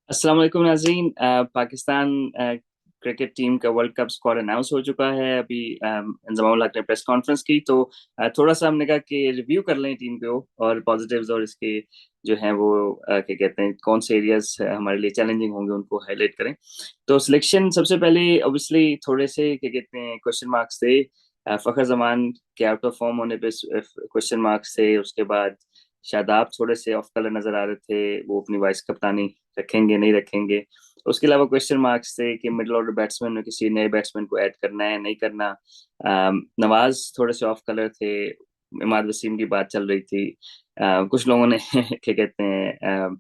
अस्सलाम वालेकुम नाज़रीन। पाकिस्तान क्रिकेट टीम का वर्ल्ड कप स्क्वाड अनाउंस हो चुका है। अभी इंजमामुल हक ने प्रेस कॉन्फ्रेंस की तो थोड़ा सा हमने कहा कि रिव्यू कर लें टीम को और पॉजिटिव्स और इसके जो हैं वो क्या कहते हैं कौन से एरियाज हमारे लिए चैलेंजिंग होंगे उनको हाईलाइट करें। तो सिलेक्शन सबसे पहले ऑब्वियसली थोड़े से क्या कहते हैं क्वेश्चन मार्क्स थे। फ़खर जमान के आउट ऑफ फॉर्म होने पे क्वेश्चन मार्क्स थे। उसके बाद शादाब थोड़े से ऑफ कलर नजर आ रहे थे, वो अपनी वाइस कप्तानी रखेंगे नहीं रखेंगे। उसके अलावा क्वेश्चन मार्क्स थे कि मिडिल ऑर्डर बैट्समैन में किसी नए बैट्समैन को ऐड करना है नहीं करना। नवाज थोड़े से ऑफ कलर थे। इमाद वसीम की बात चल रही थी। कुछ लोगों ने क्या कहते हैं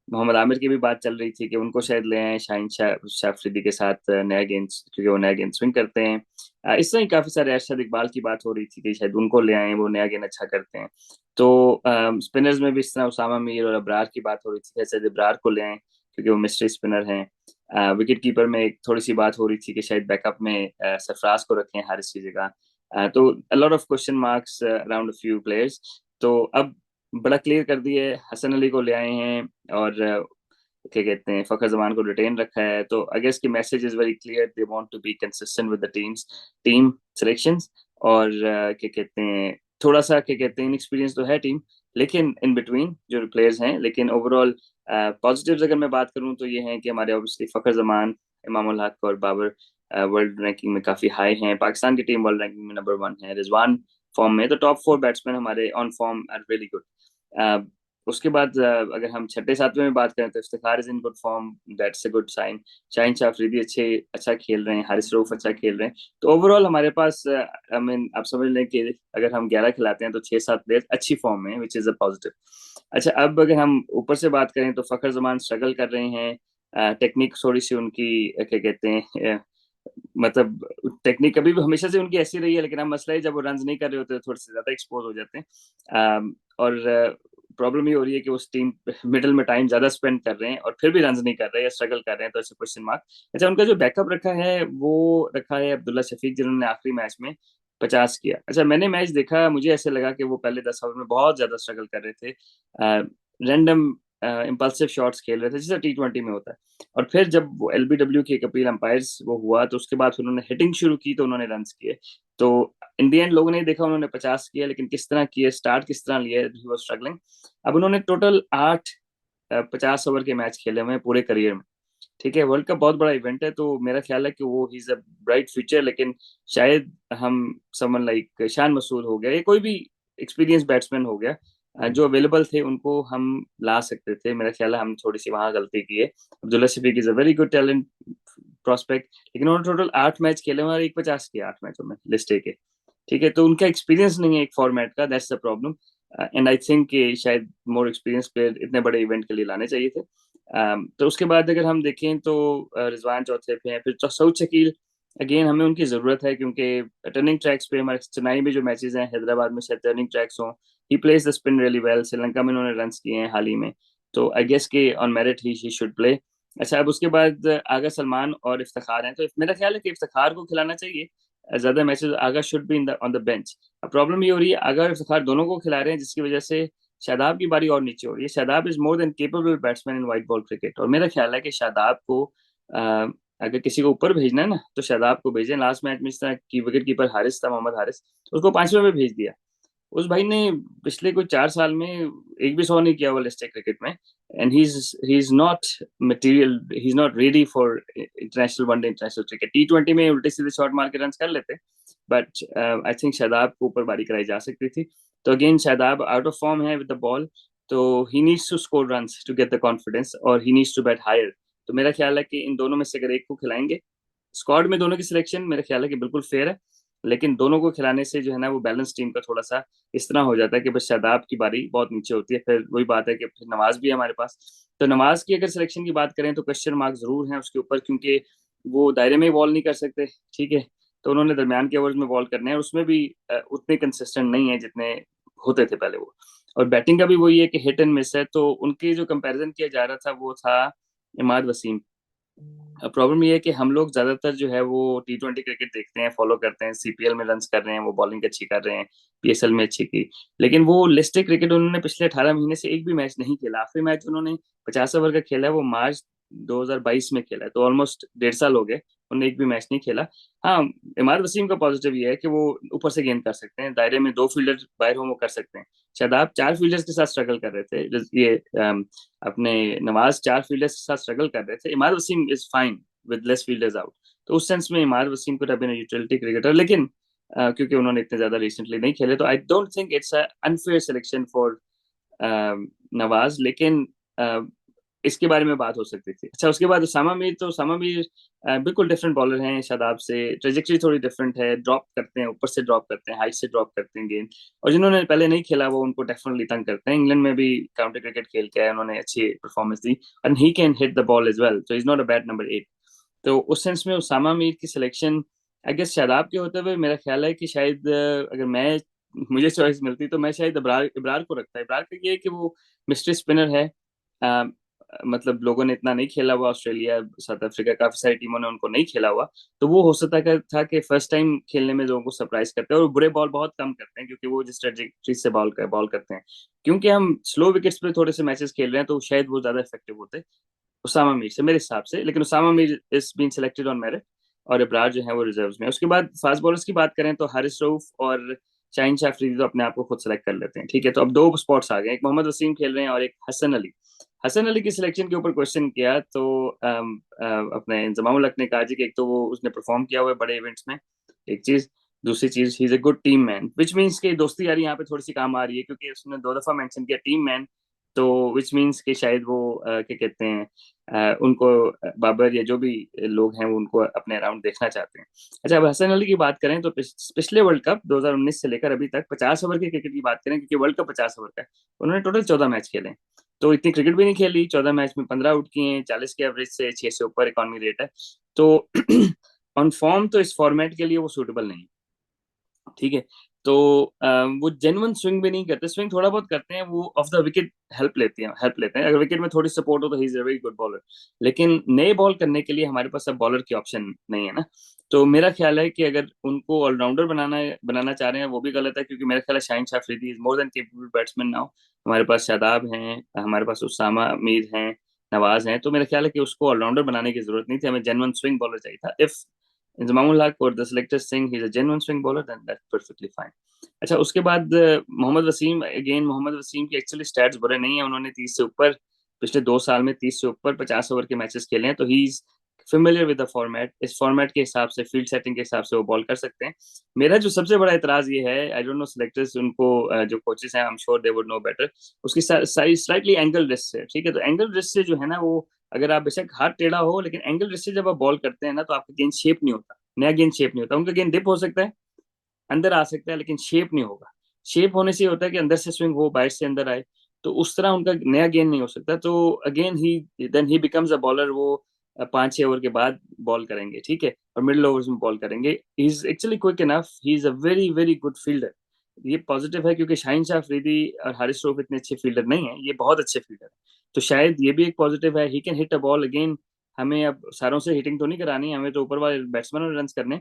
मोहम्मद आमिर की भी बात चल रही थी कि उनको शायद ले आए शाहीन शाह अफरीदी के साथ नया गेंद, क्योंकि वो नया गेंद स्विंग करते हैं। इस तरह ही काफी सारे अरशद इकबाल की बात हो रही थी कि शायद उनको ले आए, वो नया गेंद अच्छा करते हैं। तो स्पिनर्स में भी इस तरह उसामा मीर और अबरार की बात हो रही थी, शायद अबरार को ले आए क्योंकि वो मिस्ट्री स्पिनर हैं। विकेट कीपर में एक थोड़ी सी बात हो रही थी कि शायद बैकअप में सरफराज को रखें हारिस की जगह। तो a lot of question marks around a few players. तो अब बड़ा क्लियर कर दिए, हसन अली को ले आए हैं और क्या कहते हैं फखर जमान को रिटेन रखा है। तो I guess key message is very clear, they want to be consistent with the team selections. और क्या कहते हैं थोड़ा सा क्या कहते हैं इनएक्सपीरियंस तो है टीम, लेकिन इन बिटवीन जो प्लेयर्स हैं, लेकिन ओवरऑल पॉजिटिव्स अगर मैं बात करूं तो ये है कि हमारे ऑब्वियसली फखर जमान, इमाम उल हक और बाबर वर्ल्ड रैंकिंग में काफी हाई हैं। पाकिस्तान की टीम वर्ल्ड रैंकिंग में नंबर वन है। रिजवान फॉर्म में, तो टॉप फोर बैट्समैन हमारे on form are really good. उसके बाद अगर हम छठे सातवें में बात करें तो Iftikhar is in good form, that's a good sign. Shaheen Shah Afridi अच्छा खेल रहे हैं, हारिस रऊफ अच्छा खेल रहे हैं। तो ओवरऑल हमारे पास आई मीन आप समझ लें कि अगर हम 11 खिलाते हैं तो 6-7 प्लेयर अच्छी फॉर्म में, विच इज अ पॉजिटिव। अच्छा, अब अगर हम ऊपर से बात करें तो फखर जमान स्ट्रगल कर रहे हैं। टेक्निक थोड़ी सी उनकी क्या कहते हैं मतलब टेक्निक कभी भी हमेशा से उनकी ऐसी रही है, लेकिन अब मसला है जब वो रन नहीं कर रहे होते तो थोड़े से ज्यादा एक्सपोज हो जाते हैं। और प्रॉब्लम ये हो रही है कि उस टीम मिडिल में टाइम ज्यादा स्पेंड कर रहे हैं और फिर भी रन नहीं कर रहे हैं या स्ट्रगल कर रहे हैं, तो ऐसे क्वेश्चन मार्क। अच्छा, उनका जो बैकअप रखा है वो रखा है अब्दुल्ला शफीक, जिन्होंने आखिरी मैच में 50 किया। अच्छा, मैंने मैच देखा, मुझे ऐसे लगा कि वो पहले 10 ओवर में बहुत ज्यादा स्ट्रगल कर रहे थे, रैंडम इम्पल्सिव शॉट्स खेल रहे थे जैसे T20 में होता है। और फिर जब वो LBW के कपिल अंपायर्स वो हुआ तो उसके बाद उन्होंने हिटिंग शुरू की तो उन्होंने रन किए। तो इन दी एंड लोगों ने देखा उन्होंने 50 किया, लेकिन किस तरह किए, स्टार्ट किस तरह लिए, ही वाज स्ट्रगलिंग। अब उन्होंने टोटल 8 50 ओवर के मैच खेले हुए हैं पूरे करियर में। ठीक है, वर्ल्ड कप बहुत बड़ा इवेंट है, तो मेरा ख्याल है कि वो ही इज अ ब्राइट फ्यूचर। लेकिन शायद हम समवन लाइक शान मसूद हो गया या कोई भी एक्सपीरियंस बैट्समैन हो गया, जो अवेलेबल थे उनको हम ला सकते थे। मेरा ख्याल है हम थोड़ी सी वहां गलती की है। Abdullah Shafique is a very good talent prospect, लेकिन उन्होंने टोटल 8 मैच खेले हुए और एक 50 किया 8 मैचों में लिस्ट ए के। ठीक है, तो उनका एक्सपीरियंस नहीं है एक फॉर्मेट का, that's the problem. And I think कि शायद मोर एक्सपीरियंस प्लेयर इतने बड़े इवेंट के लिए लाने चाहिए थे। तो उसके बाद अगर हम देखें तो रिजवान चौथे पे हैं, फिर तो सऊद शकील अगेन हमें उनकी जरूरत है क्योंकि टर्निंग ट्रैक्स पे हमारे चेन्नई में जो मैचेस हैं, हैदराबाद में शायद टर्निंग ट्रैक्स हों। He plays the spin really well, Sri Lanka में उन्होंने रन किए हैं हाल ही में। तो आई गेस के on merit he should play. अच्छा, अब उसके बाद आगा सलमान और इफ्तिखार हैं, तो मेरा ख्याल है कि इफ्तिखार को खिलाना चाहिए ज्यादा matches. Agha should be in the on the bench. अब प्रॉब्लम ये हो रही है आगा और इफ्तिखार दोनों को खिला रहे हैं, जिसकी वजह से शादाब की बारी और नीचे हो रही है। Shadab is more than capable batsman in white ball cricket, और मेरा ख्याल है कि शादाब को अ, अगर किसी को ऊपर भेजना है ना तो शादाब को भेजें। लास्ट मैच में इस तरह की विकेट कीपर हारिस था, मोहम्मद हारिस, तो उसको 5वें में भेज दिया। उस भाई ने पिछले कुछ 4 साल में एक भी 100 नहीं किया हुआ लिस्ट क्रिकेट में। And he is not material, he is not ready for international one day international cricket. T20 में उल्टे सीधे शॉट मार के रन कर लेते, बट आई थिंक शादाब को ऊपर बारी कराई जा सकती थी। तो again Shadab out of form है विद द बॉल, तो he needs to score runs to get the confidence, और he needs to bat higher. तो मेरा ख्याल है कि इन दोनों में से अगर एक को खिलाएंगे, स्क्वाड में दोनों की सिलेक्शन मेरा ख्याल है कि बिल्कुल फेयर है, लेकिन दोनों को खिलाने से जो है ना वो बैलेंस टीम का थोड़ा सा इस तरह हो जाता है कि बस शादाब की बारी बहुत नीचे होती है। फिर वही बात है कि फिर नमाज भी है हमारे पास। तो नमाज की अगर सिलेक्शन की बात करें तो क्वेश्चन मार्क जरूर है उसके ऊपर, क्योंकि वो दायरे में बॉल नहीं कर सकते। ठीक है, तो उन्होंने दरमियान के ओवर्स में बॉल करने हैं, उसमें भी उतने कंसिस्टेंट नहीं है जितने होते थे पहले वो। और बैटिंग का भी वही है कि हिट एंड मिस है, तो उनके जो कंपैरिजन किया जा रहा था वो था इमाद वसीम। प्रॉब्लम ये है कि हम लोग ज्यादातर जो है वो T20 क्रिकेट देखते हैं, फॉलो करते हैं, CPL में रन कर रहे हैं, वो बॉलिंग अच्छी कर रहे हैं, PSL में अच्छी की। लेकिन वो लिस्ट क्रिकेट उन्होंने पिछले 18 महीने से एक भी मैच नहीं खेला। आखिरी मैच उन्होंने 50 ओवर का खेला है, वो मार्च 2022 में खेला है, तो ऑलमोस्ट 1.5 साल हो गए उन्होंने एक भी मैच नहीं खेला। हाँ, इमाद वसीम का पॉजिटिव ये है कि वो ऊपर से गेंद कर सकते हैं, दायरे में 2 फील्डर बाहर हो वो कर सकते हैं। शादाब 4 फील्डर्स के साथ स्ट्रगल कर रहे थे, ये अपने नवाज 4 फील्डर्स के साथ स्ट्रगल कर रहे थे। Imad Wasim is fine with less fielders out, तो उस सेंस में इमाद वसीम को बीन यूटिलिटी क्रिकेटर, लेकिन क्योंकि उन्होंने इतने ज्यादा रिसेंटली नहीं खेले, तो I don't think it's unfair selection for Nawaz. लेकिन इसके बारे में बात हो सकती थी। अच्छा, उसके बाद उसामा मीर, तो उसामा मीर बिल्कुल डिफरेंट बॉलर हैं शादाब से, ट्रेजेक्टरी थोड़ी डिफरेंट है, ड्रॉप करते हैं, ऊपर से ड्रॉप करते हैं, हाइट से ड्रॉप करते हैं गेंद, और जिन्होंने पहले नहीं खेला वो उनको डेफिनेटली तंग करते हैं। इंग्लैंड में भी काउंटी क्रिकेट खेल के आए, उन्होंने अच्छी परफॉर्मेंस दी, and he can hit the ball as well, so is not a bad number 8। तो उस सेंस में उसामा मीर की सिलेक्शन आई गेस शादाब के होते हुए मेरा ख्याल है कि शायद अगर मैं मुझे चॉइस मिलती तो मैं शायद इब्रार इब्रार को रखता। इब्रार का ये है कि वो मिस्ट्री स्पिनर है, अ, मतलब लोगों ने इतना नहीं खेला हुआ, ऑस्ट्रेलिया साउथ अफ्रीका काफी सारी टीमों ने उनको नहीं खेला हुआ, तो वो हो सकता था कि फर्स्ट टाइम खेलने में लोगों को सरप्राइज करते हैं, और बुरे बॉल बहुत कम करते हैं क्योंकि वो जिस ट्रेजेक्टरी से बॉल करते हैं। क्योंकि हम स्लो विकेट्स पे थोड़े से मैचेस खेल रहे हैं, तो शायद वो ज्यादा इफेक्टिव होते उसामा मीर से मेरे हिसाब से। लेकिन Usama Mir is been selected on merit, और इब्रार जो है वो रिजर्व्स में। उसके बाद फास्ट बॉलर्स की बात करें तो हारिस रऊफ और शाहीन शाह अफरीदी तो अपने आप को खुद सेलेक्ट कर लेते हैं, ठीक है। तो अब 2 स्पॉट्स आ गए, एक मोहम्मद वसीम खेल रहे हैं और एक हसन अली। हसन अली की सिलेक्शन के ऊपर क्वेश्चन किया तो अपने इंजमामुल हक ने कहा जी कि एक तो वो उसने परफॉर्म किया हुआ है बड़े इवेंट्स में, एक चीज, दूसरी चीज ही is a good team man, which means कि दोस्ती यारी यहाँ पे थोड़ी सी काम आ रही है, क्योंकि उसने 2 दफा मेंशन किया टीम मैन, तो विच मीन्स कि शायद वो क्या कहते हैं, उनको बाबर या जो भी लोग हैं वो उनको अपने अराउंड देखना चाहते हैं। अच्छा, अब हसन अली की बात करें तो पिछले वर्ल्ड कप 2019 से लेकर अभी तक 50 ओवर के क्रिकेट की बात करें, क्योंकि वर्ल्ड कप 50 ओवर का है, उन्होंने टोटल 14 मैच खेले हैं। तो इतनी क्रिकेट भी नहीं खेली, 14 मैच में 15 आउट किए हैं, 40 के एवरेज से, 6 से ऊपर इकॉनमी रेट है। तो ऑन फॉर्म तो इस फॉर्मेट के लिए वो सूटेबल नहीं, ठीक है। तो वो जेन्युइन स्विंग भी नहीं करते, स्विंग थोड़ा बहुत करते हैं, वो ऑफ द विकेट हेल्प लेते हैं, अगर विकेट में थोड़ी सपोर्ट हो तो ही is a very good bowler. लेकिन नए बॉल करने के लिए हमारे पास अब बॉलर की ऑप्शन नहीं है ना। तो मेरा ख्याल है कि अगर उनको ऑलराउंडर बनाना चाह रहे हैं वो भी गलत है, क्योंकि मेरा ख्याल है Shaheen Shah Afridi is more than capable batsman now. हमारे पास शादाब हैं, हमारे पास उसामा मीर हैं, नवाज हैं, तो मेरा ख्याल है कि उसको ऑलराउंडर बनाने की जरूरत नहीं थी, हमें जेन्युइन स्विंग बॉलर चाहिए था। इफ इंजमामुल हक और the selectors think he's a genuine swing bowler, then that's perfectly fine. अच्छा, उसके बाद मोहम्मद वसीम, अगेन मोहम्मद वसीम की एक्चुअली स्टैट्स बुरे नहीं है, उन्होंने 30 से ऊपर पिछले 2 साल में 30 से ऊपर 50 ओवर के मैचेस खेले हैं, तो he is familiar with the format. इस फॉर्मेट के हिसाब से, फील्ड सेटिंग के हिसाब से वो बॉल कर सकते हैं। मेरा जो सबसे बड़ा एतराज ये है, आई डोंट नो सिलेक्टर्स उनको जो कोचेस हैं, I am sure they would know better, उसकी साइज स्लाइटली एंगल रिस्ट से, ठीक है। तो एंगल रिस्ट से जो है ना वो, अगर आप बेशक हाथ टेढ़ा हो, लेकिन एंगल रिस्ट से जब आप बॉल करते हैं ना तो आपका गेंद शेप नहीं होता, नया गेंद शेप नहीं होता। उनका गेंद डिप हो सकता है, अंदर आ सकता है, लेकिन शेप नहीं होगा। शेप होने से ये होता है कि अंदर से स्विंग हो, बाहर से अंदर आए, तो उस तरह उनका नया गेंद नहीं हो सकता। तो again he becomes a bowler, वो 5-6 ओवर के बाद बॉल करेंगे, ठीक है, और मिडिल ओवर्स में बॉल करेंगे। ही is actually quick enough, he is a very very good fielder. ये पॉजिटिव है, क्योंकि शाहिन शाह अफरीदी और हारिस रऊफ इतने अच्छे फील्डर नहीं है, ये बहुत अच्छे फील्डर है, तो शायद ये भी एक पॉजिटिव है। ही can hit a ball again, हमें अब सारों से हिटिंग तो नहीं करानी, हमें तो ऊपर वाले बैट्समैन और रन करने।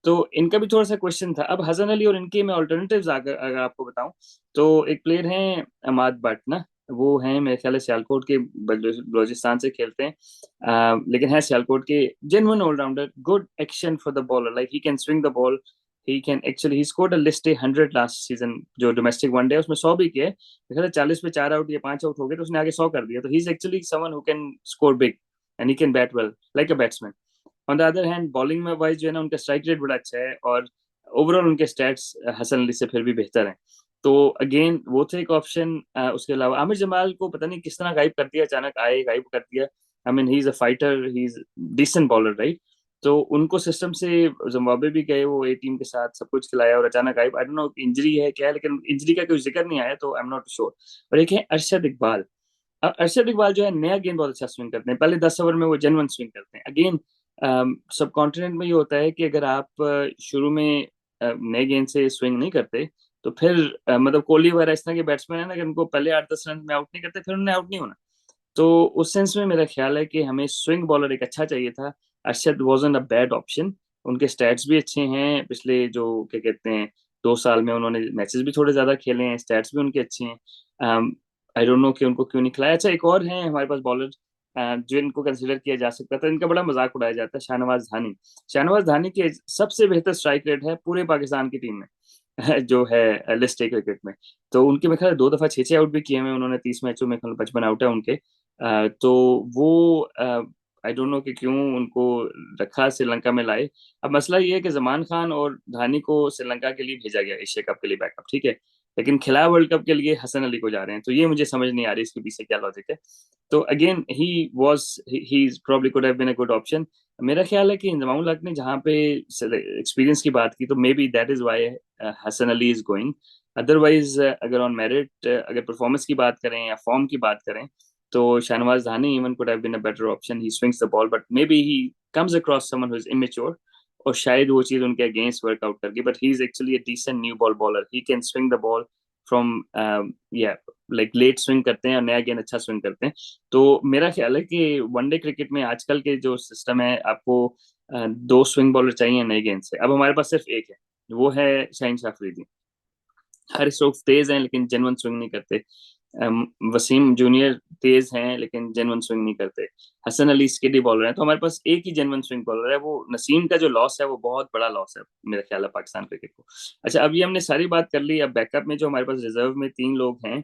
तो इनका भी थोड़ा सा क्वेश्चन था। अब हसन अली और इनके मैं ऑल्टरनेटिव्स अगर आपको बताऊं, तो एक प्लेयर हैं अमाद बट ना, वो हैं मेरे ख्याल से सियालकोट के, बलूचिस्तान से खेलते हैं, लेकिन है सियालकोट के, genuine allrounder, good action for the bowler, like he can swing the ball, he can actually, he scored a list 100 last season, जो डोमेस्टिक वनडे उसमें 100 भी किए, मेरे ख्याल से 40 पे 4 आउट या 5 आउट हो गए, तो उसने आगे 100 कर दिया। तो ही is actually someone who can score big and he can bat well like a batsman. On the other hand bowling में वाइज जो है ना, उनका स्ट्राइक रेट बड़ा अच्छा है, और ओवरऑल उनके स्टैट्स हसन अली से फिर भी बेहतर हैं। तो अगेन वो थे एक ऑप्शन। उसके अलावा आमिर जमाल को पता नहीं किस तरह गायब कर दिया, अचानक आए गायब कर दिया। I mean he is a fighter, he is decent bowler, right. तो उनको सिस्टम से जिम्बाब्वे भी गए, वो ए टीम के साथ सब कुछ खिलाया, और अचानक गायब, आई डोंट नो इंजरी है क्या है, लेकिन इंजरी का कोई जिक्र नहीं आया, तो आई एम नॉट श्योर। और एक है अरशद इकबाल। अब अरशद इकबाल जो है नया गेंद बहुत अच्छा स्विंग करते हैं, पहले 10 ओवर में वो जेन्युइन स्विंग करते हैं। अगेन सब कॉन्टिनेंट में ये होता है कि अगर आप शुरू में नए गेंद से स्विंग नहीं करते, तो फिर मतलब कोहली वगैरह इस तरह के बैट्समैन है ना, अगर उनको पहले 8-10 रन में आउट नहीं करते, फिर उन्हें आउट नहीं होना। तो उस सेंस में मेरा ख्याल है कि हमें स्विंग बॉलर एक अच्छा चाहिए था। अरशद वॉजन अ बैड ऑप्शन, उनके स्टैट्स भी अच्छे हैं, पिछले जो क्या कहते हैं 2 साल में उन्होंने मैचेस भी थोड़े ज्यादा खेले हैं, स्टैट्स भी उनके अच्छे हैं। आई डोंट नो कि उनको क्यों नहीं खिलाया। अच्छा, एक और है हमारे पास बॉलर, जो इनको कंसिडर किया जा सकता था, इनका बड़ा मजाक उड़ाया जाता है, शाहनवाज धानी। शाहनवाज धानी के सबसे बेहतर स्ट्राइक रेट है पूरे पाकिस्तान की टीम में जो है लिस्ट ए क्रिकेट में। तो उनके मेरे ख्याल है 2 दफा 6-6 आउट भी किए हुए उन्होंने 30 मैचों में, 55 आउट है उनके। तो वो आई डोंट नो कि क्यों उनको रखा, श्रीलंका में लाए। अब मसला ये है कि जमान खान और धानी को श्रीलंका के लिए भेजा गया एशिया कप के लिए बैकअप, ठीक है, लेकिन खिलाया वर्ल्ड कप के लिए हसन अली को जा रहे हैं, तो ये मुझे समझ नहीं आ रही इसके पीछे क्या लॉजिक है। तो again he probably could have been a good option. मेरा ख्याल है कि इंजमाम उल हक ने जहाँ पे एक्सपीरियंस की बात की, तो maybe that is why Hasan Ali is going. Otherwise अगर ऑन मेरिट, अगर परफॉर्मेंस की बात करें या फॉर्म की बात करें, तो Shahnawaz Dhani even could have been a better option. He swings the ball, but maybe he comes across someone who is immature, और शायद वो चीज उनके अगेंस्ट वर्कआउट कर गई। But he is actually a decent new ball bowler, he can swing the ball from, या like late swing करते हैं और नया गेंद अच्छा स्विंग करते हैं। तो मेरा ख्याल है कि वनडे क्रिकेट में आजकल के जो सिस्टम है, आपको 2 स्विंग बॉलर चाहिए नए गेंद से, अब हमारे पास सिर्फ एक है, वो है शाहिन शाह अफरीदी। हर स्ट्रोक्स तेज हैं लेकिन जेन्युइन स्विंग नहीं करते। वसीम जूनियर तेज हैं लेकिन जेन्युइन स्विंग नहीं करते। हसन अली स्किडी बॉलर हैं, तो हमारे पास एक ही जेन्युइन स्विंग बॉलर है। वो नसीम का जो लॉस है वो बहुत बड़ा लॉस है मेरा ख्याल है पाकिस्तान क्रिकेट को। अच्छा, अब ये हमने सारी बात कर ली। अब बैकअप में जो हमारे पास रिजर्व में 3 लोग हैं,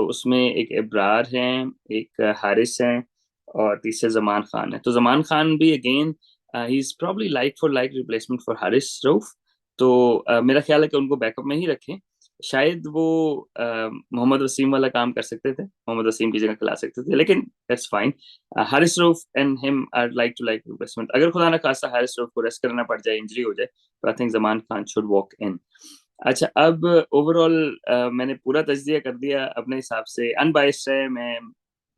उसमें एक इब्रार हैं, एक हारिस हैं, और तीसरे जमान खान है। तो जमान खान भी again he is probably like for like replacement for Haris Rauf. तो मेरा ख्याल है कि उनको बैकअप में ही रखें। शायद वो मोहम्मद वसीम वाला काम कर सकते थे, मोहम्मद वसीम की जगह खिला सकते थे, लेकिन that's fine. Haris Rauf and him are like to like replacement. अगर खुदा ना खास्ता हारिस रऊफ को रेस्ट करना पड़ जाए, इंजरी हो जाए, तो I think Zaman Khan should walk in. अच्छा, अब ओवरऑल मैंने पूरा तजजिया कर दिया अपने हिसाब से, अनबाइस्ड है मैं,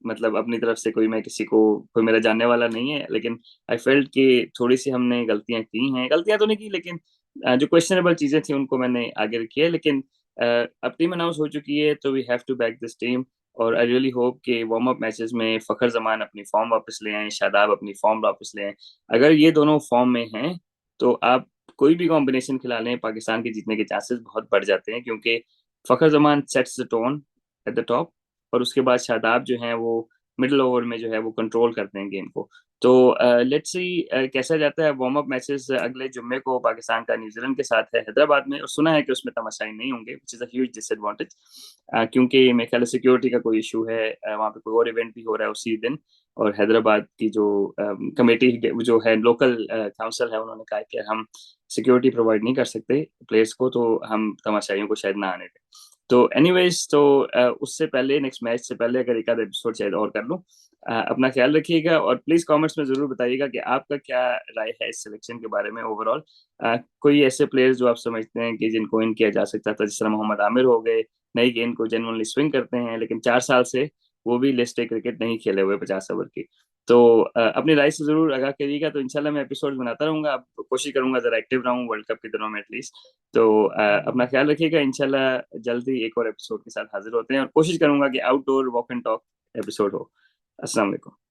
मतलब अपनी तरफ से कोई, मैं किसी को, कोई मेरा जानने वाला नहीं है, लेकिन आई फेल्ट कि थोड़ी सी हमने गलतियां की हैं, गलतियां तो नहीं की लेकिन जो क्वेश्चनेबल चीजें थी उनको मैंने आगे रखी है। लेकिन अब टीम अनाउंस हो चुकी है, तो we have to back this team. और आई रियली होप कि वार्म अप मैचेस में फखर जमान अपनी फॉर्म वापस ले आए, शादाब अपनी फॉर्म वापस ले आए। अगर ये दोनों फॉर्म में हैं, तो आप कोई भी कॉम्बिनेशन खिला लें, पाकिस्तान के जीतने के चांसेस बहुत बढ़ जाते हैं, क्योंकि Fakhar Zaman sets the tone at the top, और उसके बाद शादाब जो है वो मिडिल ओवर में जो है वो कंट्रोल करते हैं गेम को। तो लेट्स सी कैसा जाता है। वार्म अप मैचेस अगले जुम्मे को पाकिस्तान का न्यूजीलैंड के साथ है हैदराबाद में, और सुना है कि उसमें तमाशाई नहीं होंगे, which is a huge disadvantage, क्योंकि मेरे ख्याल सिक्योरिटी का कोई इशू है। वहाँ पे कोई और इवेंट भी हो रहा है उसी दिन, और हैदराबाद की जो कमेटी जो है, लोकल काउंसिल है, उन्होंने कहा कि हम सिक्योरिटी प्रोवाइड नहीं कर सकते प्लेयर्स को, तो हम तमाशाइयों को शायद ना आने दें। तो एनीवेज, तो उससे पहले, नेक्स्ट मैच से पहले अगर एक आध एपिसोड शायद और कर लूँ। अपना ख्याल रखिएगा, और प्लीज कमेंट्स में जरूर बताइएगा कि आपका क्या राय है इस सिलेक्शन के बारे में ओवरऑल। कोई ऐसे प्लेयर्स जो आप समझते हैं कि जिनको इन किया जा सकता था, जिस तरह मोहम्मद आमिर हो गए, नई गेंद को जेनुअनली स्विंग करते हैं, लेकिन 4 साल से वो भी लिस्ट ए क्रिकेट नहीं खेले हुए 50 ओवर की। तो अपनी राय से जरूर आगाह करिएगा। तो इंशाल्लाह मैं एपिसोड बनाता रहूंगा, अब कोशिश करूंगा जरा एक्टिव रहूं वर्ल्ड कप के दिनों में एटलीस्ट। तो अपना ख्याल रखिएगा, इंशाल्लाह जल्दी एक और एपिसोड के साथ हाजिर होते हैं, और कोशिश करूंगा कि outdoor walk and talk episode हो। अस्सलाम वालेकुम।